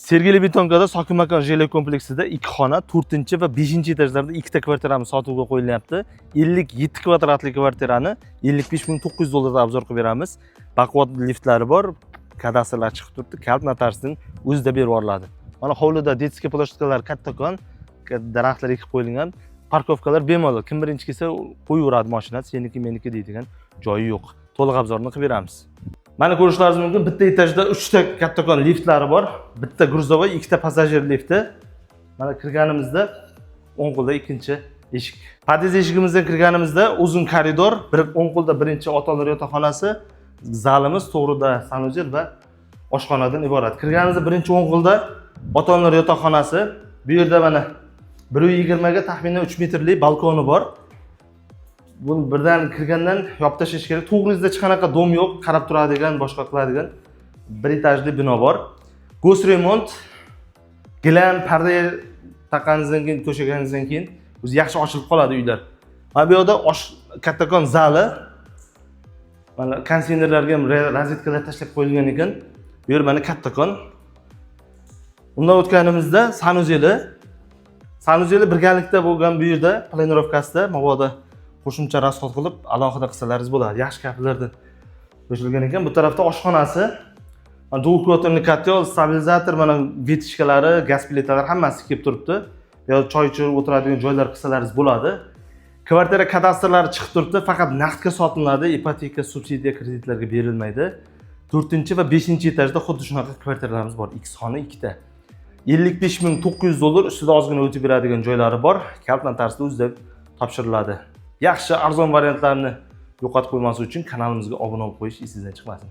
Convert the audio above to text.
Sergeli Betonkada Sokin makon жилой kompleksida 2 xona, 4 va 5 etajlarda 2 ta kvartiramiz sotuvga qo'yilyapti. 57 kvadratli kvartirani 55.900 dollarga obzor qilib beramiz. Baquvvat liftlari bor, kadastrlar chiqib turibdi. Kalt notarsning o'zida berib yuboriladi. Mana hovlida detskiy ploshchadkalar kattakon, daraxtlar ekib qo'yilgan, parkovkalar bemalol. Kim birinchi kelsa qo'yaveradi mashinasi, seniki meniki deydigan joyi yo'q. To'liq obzorni qilib beramiz. Mana ko'rishlaringiz mumkin, bitta etajda 3 ta kattakon liftlari bor, bitta gruzovoy, 2 ta passajir lifti. Mana kirganimizda o'ng qo'lda ikkinchi eshik. Pod'ezd eshigimizdan kirganimizda uzun koridor, o'ng qo'lda birinchi ota-onalar yotoqxonasi, zalimiz, to'g'rida sanuzel va oshxonadan iborat. Kirganimizda birinchi o'ng qo'lda ota-onalar yotoqxonasi. Bu yerda mana 1.20 ga taxminan 3 metrlik balkoni bor. Buni birdan kirgandan yopib tashlash kerak. To'g'rizda hech qanaqa dom yo'q, qarab turadigan, boshqa qiladigan bir etajli bino bor. Go's remont, gilam, parda taqqaningizdan keyin, to'shaganingizdan keyin o'zi yaxshi ochilib qoladi uylar. Mana bu yerda kattakon zali, mana konteynerlarga ham rozetkalar tashlab qo'yilgan ekan. Bu yer mana kattakon. Undan o'tganimizda sanuzeli birgalikda bo'lgan bu yerda planirovkasida mabodo qo'shimcha rasxod qilib alohida qilsalaringiz bo'ladi. Yaxshi kaplardan qo'shilgan ekan. Bu tarafda oshxonasi, dual kotel, stabilizator, mana vitishkalari, gaz plitalar hammasi kelib turibdi. Yo choy ichib o'tiradigan joylar qilsalaringiz bo'ladi. Kvartira kadastrlari chiqib turibdi, faqat naqdga sotiladi, ipoteka, subsidiya kreditlarga berilmaydi. 4 va 5 etajda xuddi shunaqa kvartiralarimiz bor. X xona 2 ta. 55.900 dollar ustida ozgina o'tib beradigan joylari bor. Kalt notarsda o'zida topshiriladi. Yaxshi arzon variantlarni yo'qotib qo'ymaslik uchun kanalimizga obuna bo'lib qo'yish esingizdan chiqmasin.